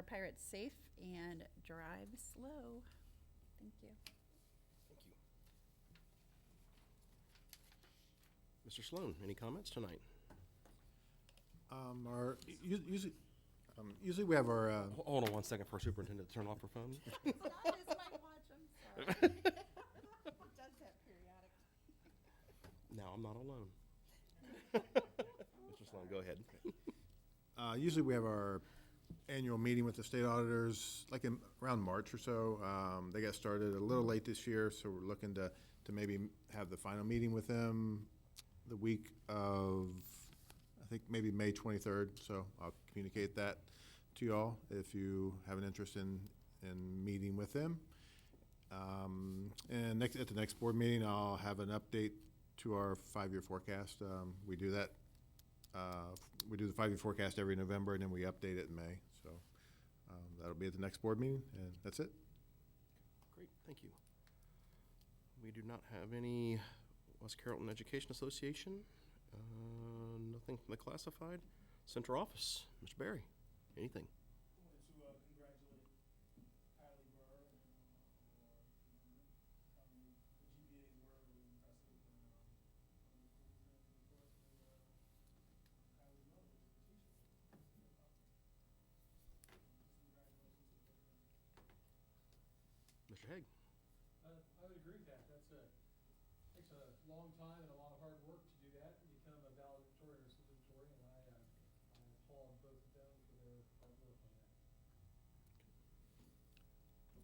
pirates safe and drive slow. Thank you. Thank you. Mr. Sloan, any comments tonight? Usually we have our, Hold on one second for superintendent to turn off her phone. It's not his watch, I'm sorry. It does that periodically. Now I'm not alone. Mr. Sloan, go ahead. usually we have our annual meeting with the state auditors, like around March or so. They got started a little late this year, so we're looking to maybe have the final meeting with them the week of, I think, maybe May 23rd. So I'll communicate that to y'all if you have an interest in meeting with them. And at the next board meeting, I'll have an update to our 5-year forecast. We do that. We do the 5-year forecast every November, and then we update it in May. So that'll be at the next board meeting, and that's it. Great, thank you. We do not have any West Carrollton Education Association. Nothing from the classified. Central Office, Mr. Barry, anything? I wanted to congratulate Kylie Burr and the GPAs were really impressive, and one of the cool things, of course, was Kylie's mother was a teacher. Congratulations to both of them. Mr. Haig? I would agree with that. Takes a long time and a lot of hard work to do that, and become a valedictorian or salutatorian, and I applaud both of them for their hard work on that.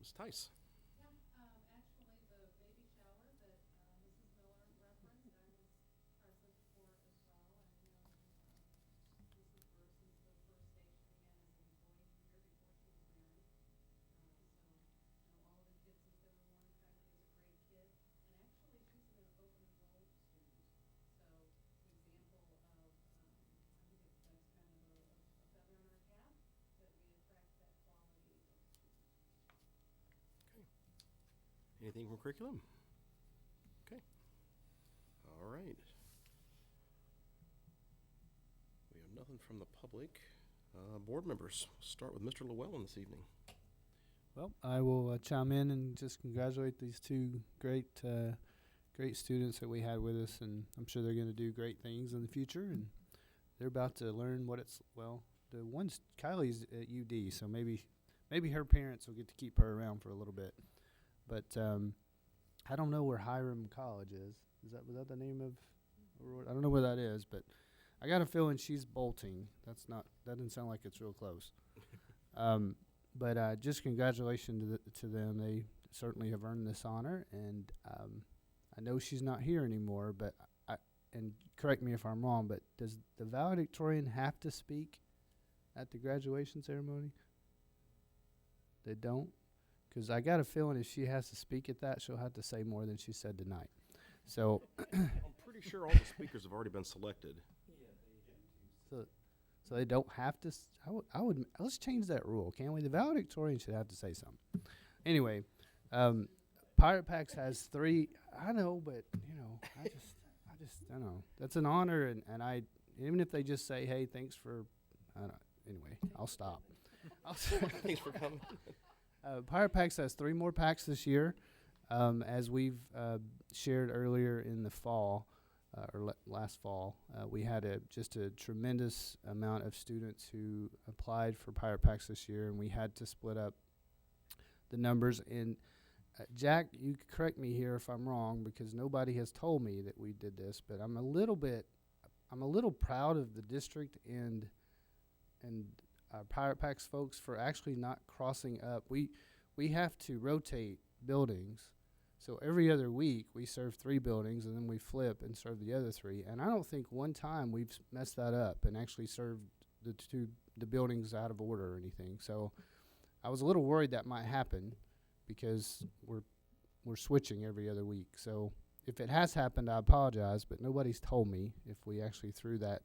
Ms. Tice? Yeah, actually, the baby shower that Mrs. Miller referenced, I was present for as well. I know Mrs. Burr, since the first day she began as an employee here before she was married. So, all of the kids since they were born, Kylie is a great kid. And actually, she's an open enrolled student. So, example of, I think that's kind of a feather in our cap, that we attract that quality of student. Anything from curriculum? Okay. All right. We have nothing from the public. Board members, start with Mr. Llewellyn this evening. Well, I will chime in and just congratulate these two great students that we had with us, and I'm sure they're going to do great things in the future. And they're about to learn what it's, well, the one's Kylie's at UD, so maybe her parents will get to keep her around for a little bit. But I don't know where Hiram College is. Was that the name of? I don't know where that is, but I got a feeling she's bolting. That doesn't sound like it's real close. But just congratulations to them. They certainly have earned this honor, and I know she's not here anymore. But and correct me if I'm wrong, but does the valedictorian have to speak at the graduation ceremony? They don't, because I got a feeling if she has to speak at that, she'll have to say more than she said tonight. So I'm pretty sure all the speakers have already been selected. So they don't have to. I would. Let's change that rule, can we? The valedictorian should have to say something. Anyway, Pirate Packs has 3. I know, but I don't know. That's an honor, and I even if they just say, "Hey, thanks for," anyway, I'll stop. Thanks for coming. Pirate Packs has 3 more packs this year. As we've shared earlier in the fall, last fall, we had just a tremendous amount of students who applied for Pirate Packs this year, and we had to split up the numbers. And Jack, you correct me here if I'm wrong, because nobody has told me that we did this, but I'm a little proud of the district and Pirate Packs folks for actually not crossing up. We have to rotate buildings. So every other week we serve 3 buildings, and then we flip and serve the other 3. And I don't think one time we've messed that up and actually served the buildings out of order or anything. So I was a little worried that might happen because we're switching every other week. So if it has happened, I apologize, but nobody's told me if we actually threw that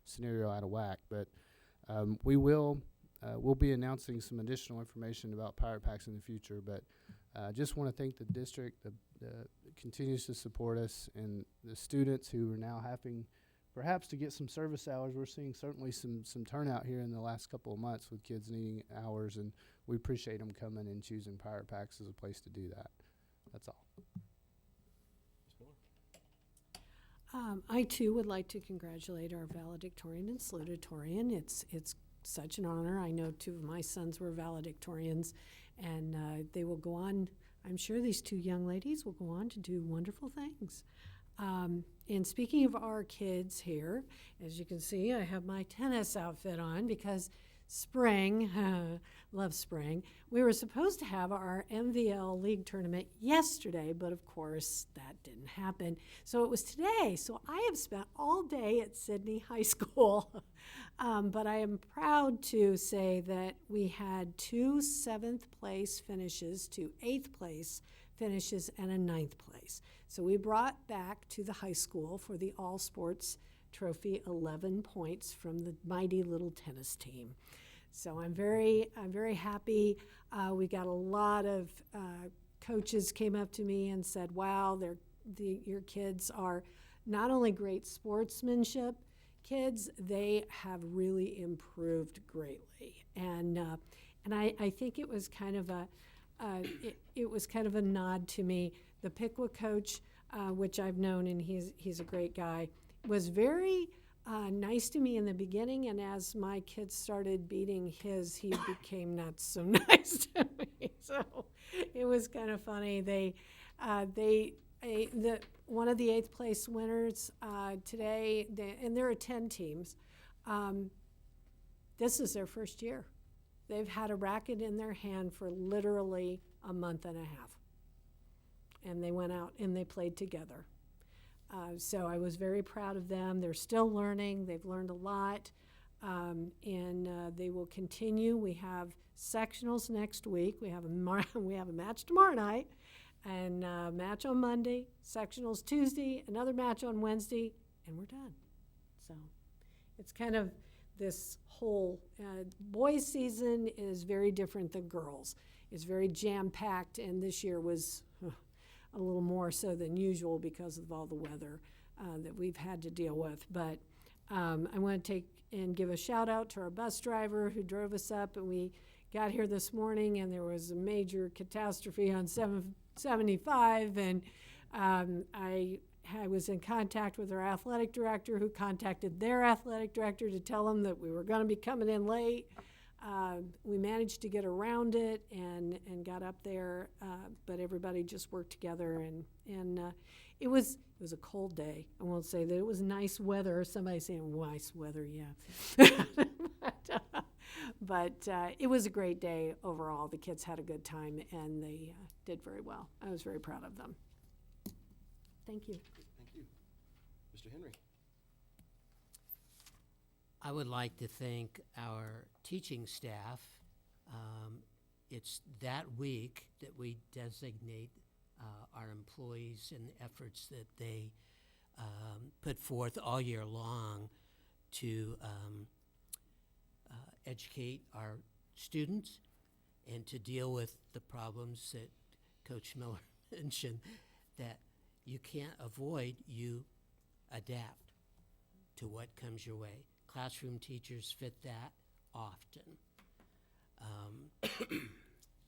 scenario out of whack. But we'll be announcing some additional information about Pirate Packs in the future. But I just want to thank the district that continues to support us, and the students who are now having perhaps to get some service hours. We're seeing certainly some turnout here in the last couple of months with kids needing hours, and we appreciate them coming and choosing Pirate Packs as a place to do that. That's all. I too would like to congratulate our valedictorian and salutatorian. It's such an honor. I know 2 of my sons were valedictorians, and they will go on. I'm sure these 2 young ladies will go on to do wonderful things. And speaking of our kids here, as you can see, I have my tennis outfit on because spring, love spring. We were supposed to have our MVL League tournament yesterday, but of course that didn't happen. So it was today. So I have spent all day at Sydney High School. But I am proud to say that we had 2 7th place finishes, 2 8th place finishes, and a 9th place. So we brought back to the high school for the All Sports Trophy 11 points from the mighty little tennis team. So I'm very happy. We got a lot of coaches came up to me and said, "Wow, your kids are not only great sportsmanship kids, they have really improved greatly." And I think it was kind of a nod to me. The Piqua coach, which I've known, and he's a great guy, was very nice to me in the beginning, and as my kids started beating his, he became not so nice to me. So it was kind of funny. One of the 8th place winners today, and there are 10 teams. This is their first year. They've had a racket in their hand for literally a month and a half. And they went out and they played together. So I was very proud of them. They're still learning. They've learned a lot. And they will continue. We have sectionals next week. We have a match tomorrow night, and a match on Monday, sectionals Tuesday, another match on Wednesday, and we're done. So it's kind of this whole boys season is very different than girls. It's very jam-packed, and this year was a little more so than usual because of all the weather that we've had to deal with. But I want to take and give a shout out to our bus driver who drove us up, and we got here this morning and there was a major catastrophe on 775, and I was in contact with our athletic director, who contacted their athletic director to tell them that we were going to be coming in late. We managed to get around it and got up there, but everybody just worked together, and it was a cold day. I won't say that it was nice weather. Somebody's saying nice weather, yeah. But it was a great day overall. The kids had a good time, and they did very well. I was very proud of them. Thank you. Thank you. Mr. Henry. I would like to thank our teaching staff. It's that week that we designate our employees and the efforts that they put forth all year long to educate our students and to deal with the problems that Coach Miller mentioned that you can't avoid, you adapt to what comes your way. Classroom teachers fit that often.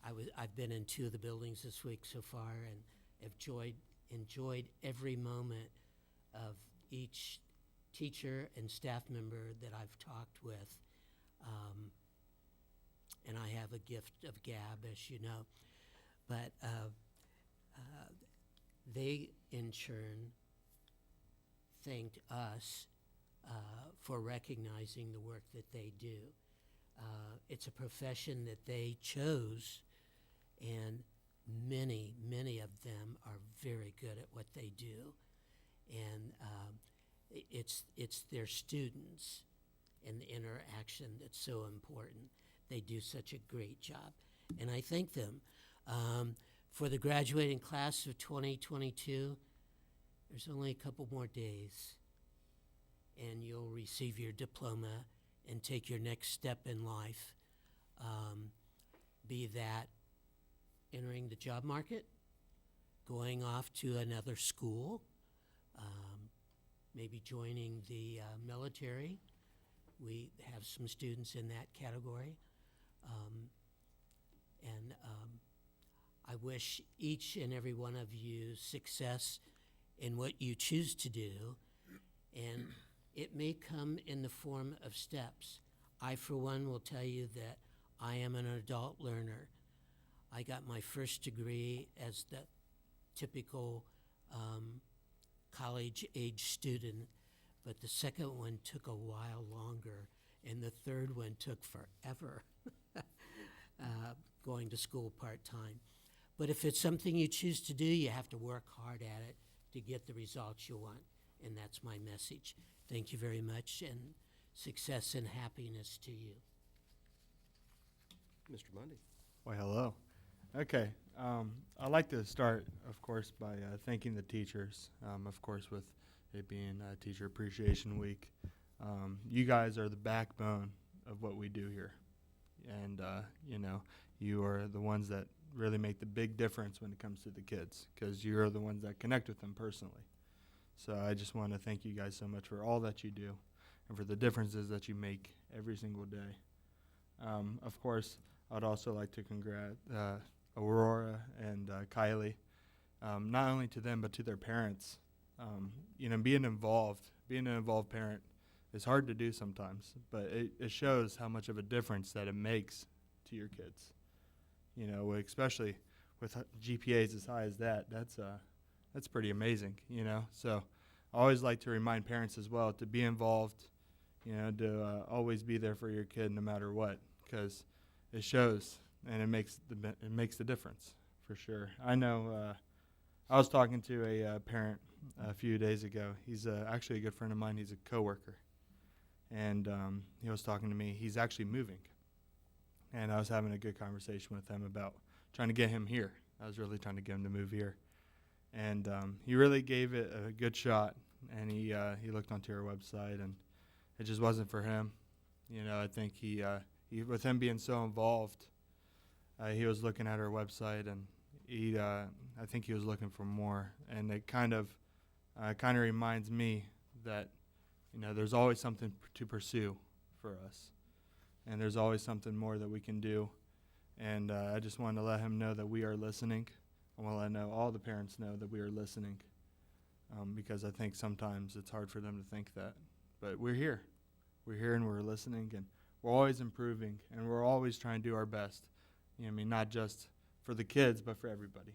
I've been in 2 of the buildings this week so far, and have enjoyed every moment of each teacher and staff member that I've talked with. And I have a gift of gab, as you know. But they, in turn, thanked us for recognizing the work that they do. It's a profession that they chose, and many of them are very good at what they do. And it's their students and the interaction that's so important. They do such a great job, and I thank them. For the graduating class of 2022, there's only a couple more days, and you'll receive your diploma and take your next step in life, be that entering the job market, going off to another school, maybe joining the military. We have some students in that category. I wish each and every one of you success in what you choose to do, and it may come in the form of steps. I, for one, will tell you that I am an adult learner. I got my first degree as the typical college-age student, but the second one took a while longer, and the third one took forever, going to school part-time. But if it's something you choose to do, you have to work hard at it to get the results you want, and that's my message. Thank you very much, and success and happiness to you. Mr. Mundy. Why, hello. Okay, I'd like to start, of course, by thanking the teachers, of course, with it being Teacher Appreciation Week. You guys are the backbone of what we do here, and, you are the ones that really make the big difference when it comes to the kids, because you're the ones that connect with them personally. So I just want to thank you guys so much for all that you do and for the differences that you make every single day. Of course, I'd also like to congratulate Aurora and Kylie, not only to them but to their parents. Being an involved parent is hard to do sometimes, but it shows how much of a difference that it makes to your kids. Especially with GPAs as high as that, that's pretty amazing, So I always like to remind parents as well to be involved, to always be there for your kid no matter what, because it shows and it makes the difference for sure. I know I was talking to a parent a few days ago. He's actually a good friend of mine. He's a coworker, and he was talking to me. He's actually moving. And I was having a good conversation with him about trying to get him here. I was really trying to get him to move here. And he really gave it a good shot. And he looked onto our website, and it just wasn't for him. I think he with him being so involved, he was looking at our website, and I think he was looking for more. And it kind of reminds me that, there's always something to pursue for us. And there's always something more that we can do. And I just wanted to let him know that we are listening. I want to let all the parents know that we are listening, because I think sometimes it's hard for them to think that. But we're here. We're here and we're listening, and we're always improving, and we're always trying to do our best. Not just for the kids, but for everybody,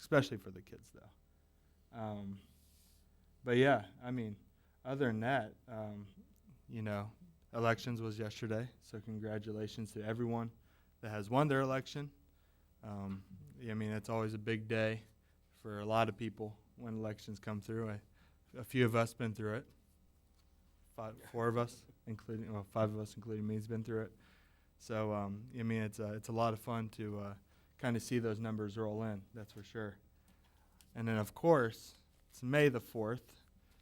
especially for the kids, though. But yeah, other than that, elections was yesterday, so congratulations to everyone that has won their election. It's always a big day for a lot of people when elections come through. A few of us been through it. 4 of us, including 5 of us, including me, has been through it. So it's a lot of fun to kind of see those numbers roll in. That's for sure. And then of course it's May the 4th.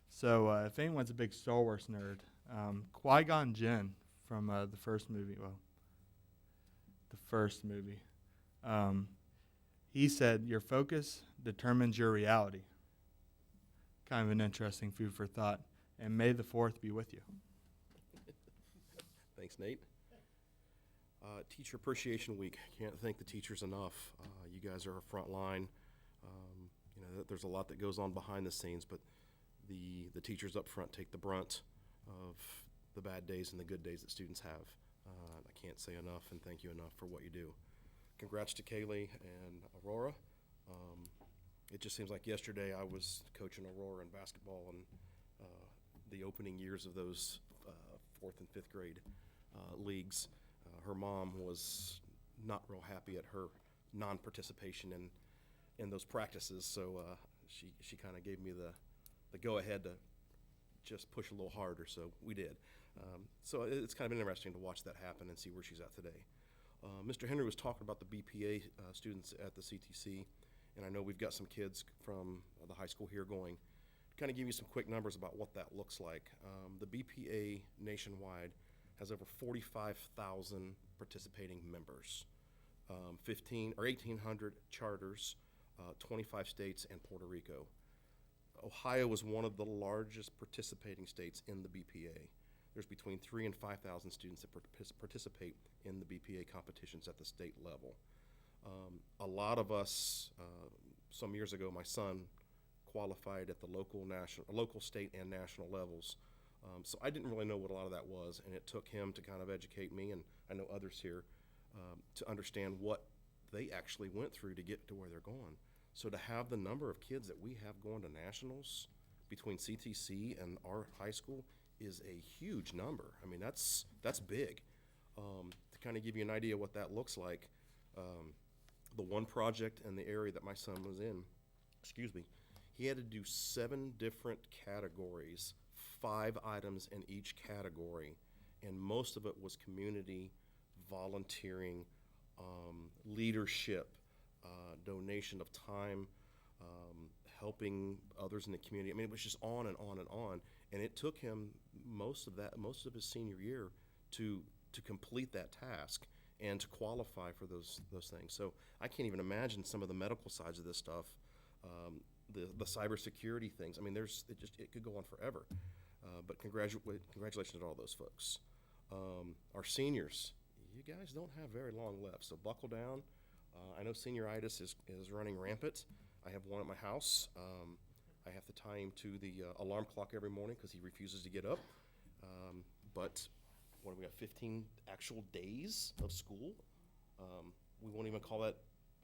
So if anyone's a big Star Wars nerd, Qui-Gon Jinn from the first movie, he said, "Your focus determines your reality." Kind of an interesting food for thought. And may the 4th be with you. Thanks, Nate. Teacher Appreciation Week. Can't thank the teachers enough. You guys are a front line. You know, there's a lot that goes on behind the scenes, but the teachers up front take the brunt of the bad days and the good days that students have. I can't say enough and thank you enough for what you do. Congrats to Kaylee and Aurora. It just seems like yesterday I was coaching Aurora in basketball and the opening years of those 4th and 5th grade leagues. Her mom was not real happy at her non-participation in those practices, so she kind of gave me the go-ahead to just push a little harder, so we did. So it's kind of interesting to watch that happen and see where she's at today. Mr. Henry was talking about the BPA students at the CTC, and I know we've got some kids from the high school here going. To kind of give you some quick numbers about what that looks like. The BPA nationwide has over 45,000 participating members, 1,800 charters, 25 states, and Puerto Rico. Ohio is one of the largest participating states in the BPA. There's between 3,000 and 5,000 students that participate in the BPA competitions at the state level. A lot of us, some years ago, my son qualified at the local, state, and national levels. So I didn't really know what a lot of that was, and it took him to kind of educate me, and I know others here, to understand what they actually went through to get to where they're going. So to have the number of kids that we have going to nationals between CTC and our high school is a huge number. I mean, that's big. To kind of give you an idea what that looks like, the one project in the area that my son was in, he had to do 7 different categories, 5 items in each category, and most of it was community, volunteering, leadership, donation of time, helping others in the community. I mean, it was just on and on and on, and it took him most of his senior year to complete that task and to qualify for those things. So I can't even imagine some of the medical sides of this stuff, the cybersecurity things. I mean, it could go on forever. But congratulations to all those folks. Our seniors, you guys don't have very long left, so buckle down. I know senioritis is running rampant. I have one at my house. I have to tie him to the alarm clock every morning because he refuses to get up. But what do we got, 15 actual days of school? We won't even call that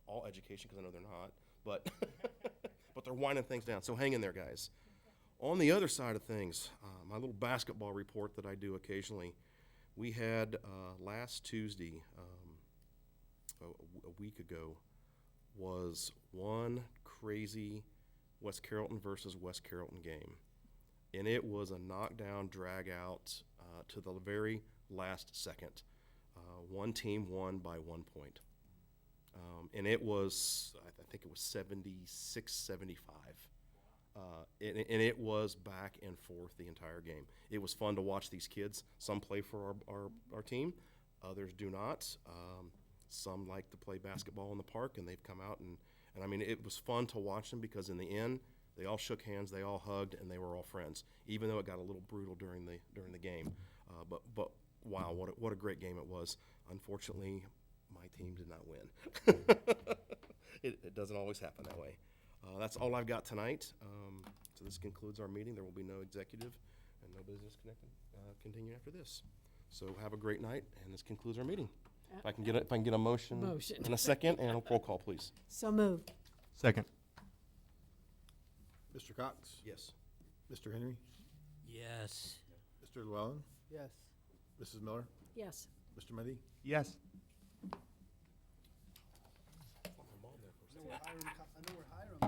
all education because I know they're not, but but they're winding things down. So hang in there, guys. On the other side of things, my little basketball report that I do occasionally, we had last Tuesday, a week ago, was one crazy West Carrollton versus West Carrollton game. And it was a knockdown, drag out to the very last second. One team won by 1 point. And it was, I think it was 76-75. And it was back and forth the entire game. It was fun to watch these kids. Some play for our team, others do not. Some like to play basketball in the park, and they've come out and I mean, it was fun to watch them because in the end, they all shook hands, they all hugged, and they were all friends. Even though it got a little brutal during the game, but wow, what a great game it was. Unfortunately, my team did not win. It doesn't always happen that way. That's all I've got tonight. So this concludes our meeting. There will be no executive and no business continue after this. So have a great night, and this concludes our meeting. If I can get a motion and a second, and a roll call, please. So moved. Second. Mr. Cox? Yes. Mr. Henry? Yes. Mr. Llewellyn? Yes. Mrs. Miller? Yes. Mr. Mundy? Yes. I know we're hiring